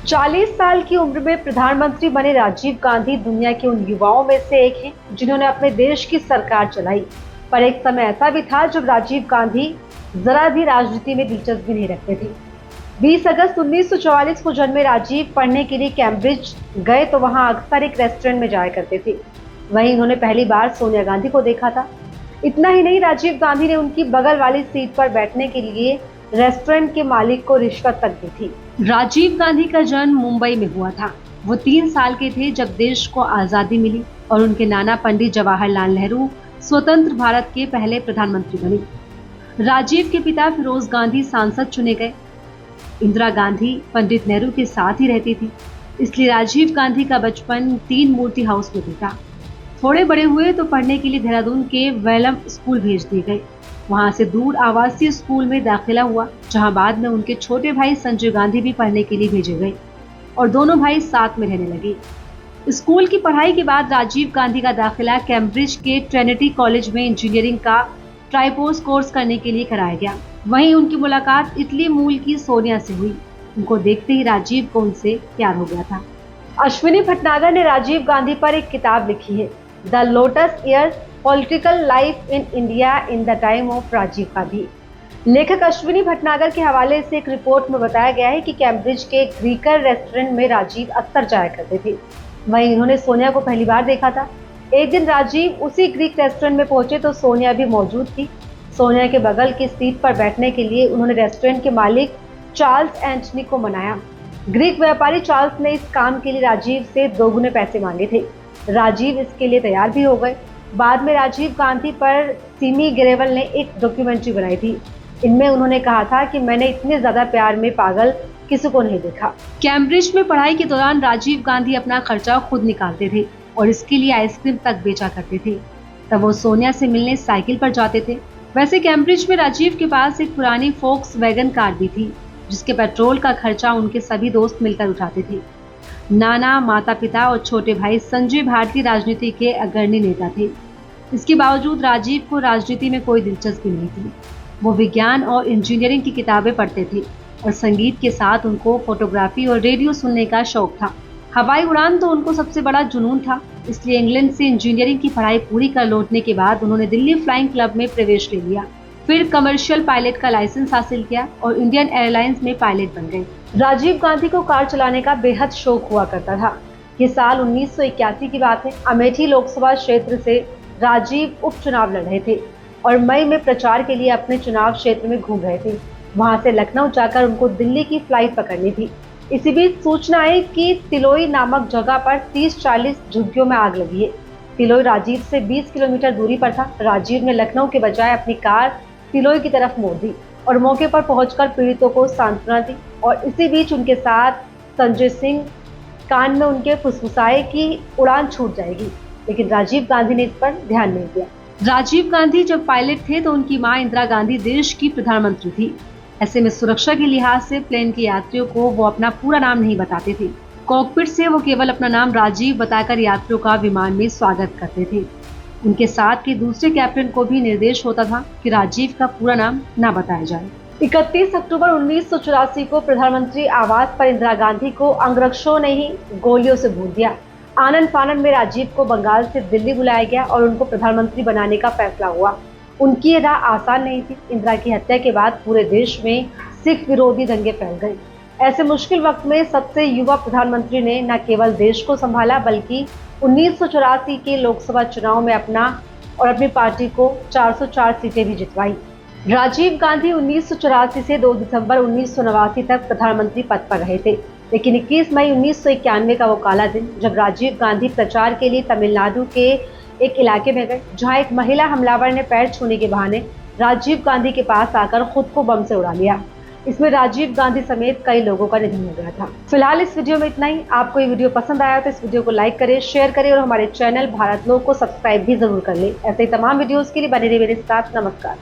40 साल की उम्र में प्रधानमंत्री बने राजीव गांधी दुनिया के उन युवाओं में से एक हैं जिन्होंने अपने देश की सरकार चलाई। पर एक समय ऐसा भी था जब राजीव गांधी जरा भी राजनीति में दिलचस्पी नहीं रखते थे। 20 अगस्त 1944 को जन्मे राजीव पढ़ने के लिए कैम्ब्रिज गए तो वहां अक्सर एक रेस्टोरेंट में जाया करते थे। वहीं उन्होंने पहली बार सोनिया गांधी को देखा था। इतना ही नहीं, राजीव गांधी ने उनकी बगल वाली सीट पर बैठने के लिए रेस्टोरेंट के मालिक को रिश्वत तक दी थी। राजीव गांधी का जन्म मुंबई में हुआ था। वो 3 साल के थे जब देश को आजादी मिली और उनके नाना पंडित जवाहरलाल नेहरू स्वतंत्र भारत के पहले प्रधानमंत्री बने। राजीव के पिता फिरोज गांधी सांसद चुने गए। इंदिरा गांधी पंडित नेहरू के साथ ही रहती थी, इसलिए राजीव गांधी का बचपन तीन मूर्ति हाउस में बीता। थोड़े बड़े हुए तो पढ़ने के लिए देहरादून के वेलम स्कूल भेज दिए गए। वहां से दूर आवासीय स्कूल में दाखिला हुआ, जहां बाद में उनके छोटे भाई संजय गांधी भी पढ़ने के लिए भेजे गए और दोनों भाई साथ में रहने लगे। स्कूल की पढ़ाई के बाद राजीव गांधी का दाखिला कैम्ब्रिज के ट्रिनिटी कॉलेज में इंजीनियरिंग का ट्राइपोस कोर्स करने के लिए कराया गया। वहीं उनकी मुलाकात इटली मूल की सोनिया से हुई। उनको देखते ही राजीव को उनसे प्यार हो गया था। अश्विनी भटनागर ने राजीव गांधी पर एक किताब लिखी है, the lotus years, political life in India in the time of Rajiv Gandhi. लेखक अश्विनी भटनागर के हवाले से एक रिपोर्ट में बताया गया है कि कैम्ब्रिज के ग्रीकर रेस्टोरेंट में राजीव अक्सर जाया करते थे। वहीं उन्होंने सोनिया को पहली बार देखा था। एक दिन राजीव उसी ग्रीक रेस्टोरेंट में पहुंचे तो सोनिया भी मौजूद थी। सोनिया के बगल की सीट पर बैठने के लिए उन्होंने रेस्टोरेंट के मालिक चार्ल्स एंटनी को मनाया। ग्रीक व्यापारी चार्ल्स ने इस काम के लिए राजीव से दोगुने पैसे मांगे थे। राजीव इसके लिए तैयार भी हो गए। बाद में राजीव गांधी पर सिमी ग्रेवल ने एक डॉक्यूमेंट्री बनाई थी। इनमें उन्होंने कहा था कि मैंने इतने ज्यादा प्यार में पागल किसी को नहीं देखा। कैम्ब्रिज में पढ़ाई के दौरान राजीव गांधी अपना खर्चा खुद निकालते थे और इसके लिए आइसक्रीम तक बेचा करते थे। तब वो सोनिया से मिलने साइकिल पर जाते थे। वैसे कैम्ब्रिज में राजीव के पास एक पुरानी फोक्सवैगन कार भी थी, जिसके पेट्रोल का खर्चा उनके सभी दोस्त मिलकर उठाते थे। नाना, माता पिता और छोटे भाई संजय भारतीय राजनीति के अग्रणी नेता थे। इसके बावजूद राजीव को राजनीति में कोई दिलचस्पी नहीं थी। वो विज्ञान और इंजीनियरिंग की किताबें पढ़ते थे और संगीत के साथ उनको फोटोग्राफी और रेडियो सुनने का शौक था। हवाई उड़ान तो उनको सबसे बड़ा जुनून था, इसलिए इंग्लैंड से इंजीनियरिंग की पढ़ाई पूरी कर लौटने के बाद उन्होंने दिल्ली फ्लाइंग क्लब में प्रवेश ले लिया। फिर कमर्शियल पायलट का लाइसेंस हासिल किया और इंडियन एयरलाइंस में पायलट बन गए। राजीव गांधी को कार चलाने का बेहद शौक हुआ करता था। ये साल 1981 की बात है। अमेठी लोकसभा क्षेत्र से राजीव उपचुनाव लड़ रहे थे और मई में प्रचार के लिए अपने चुनाव क्षेत्र में घूम रहे थे। वहां से लखनऊ जाकर उनको दिल्ली की फ्लाइट पकड़नी थी। इसी बीच सूचना आई कि तिलोई नामक जगह पर 30-40 झुग्गियों में आग लगी है। तिलोई राजीव से 20 किलोमीटर दूरी पर था। राजीव ने लखनऊ के बजाय अपनी कार तिलोई की तरफ मोड़ दी और मौके पर पहुंचकर पीड़ितों को सांत्वना दी। और इसी बीच उनके साथ संजय सिंह कान में उनके फुसफुसाए कि उड़ान छूट जाएगी, लेकिन राजीव गांधी ने इस पर ध्यान नहीं दिया। राजीव गांधी जब पायलट थे तो उनकी मां इंदिरा गांधी देश की प्रधानमंत्री थी। ऐसे में सुरक्षा के लिहाज से प्लेन के यात्रियों को वो अपना पूरा नाम नहीं बताते थे। कॉकपिट से वो केवल अपना नाम राजीव बताकर यात्रियों का विमान में स्वागत करते थे। उनके साथ के दूसरे कैप्टन को भी निर्देश होता था कि राजीव का पूरा नाम न बताया जाए। 31 अक्टूबर 1984 को प्रधानमंत्री आवास पर इंदिरा गांधी को अंगरक्षकों ने ही गोलियों से भून दिया। आनन फानन में राजीव को बंगाल से दिल्ली बुलाया गया और उनको प्रधानमंत्री बनाने का फैसला हुआ। उनकी ये राह आसान नहीं थी। इंदिरा की हत्या के बाद पूरे देश में सिख विरोधी दंगे फैल गए। ऐसे मुश्किल वक्त में सबसे युवा प्रधानमंत्री ने न केवल देश को संभाला बल्कि 1984 के लोकसभा चुनाव में अपना और अपनी पार्टी को 404 सीटें भी जितवाई। राजीव गांधी 1984 से 2 दिसंबर 1989 तक प्रधानमंत्री पद पर रहे थे, लेकिन 21 मई 1991 का वो काला दिन जब राजीव गांधी प्रचार के लिए तमिलनाडु के एक इलाके में गए, जहां एक महिला हमलावर ने पैर छूने के बहाने राजीव गांधी के पास आकर खुद को बम से उड़ा लिया। इसमें राजीव गांधी समेत कई लोगों का निधन हो गया था। फिलहाल इस वीडियो में इतना ही। आपको ये वीडियो पसंद आया तो इस वीडियो को लाइक करें, शेयर करें और हमारे चैनल भारत लोक को सब्सक्राइब भी जरूर कर लें। ऐसे ही तमाम वीडियोस के लिए बने रहिए मेरे साथ। नमस्कार।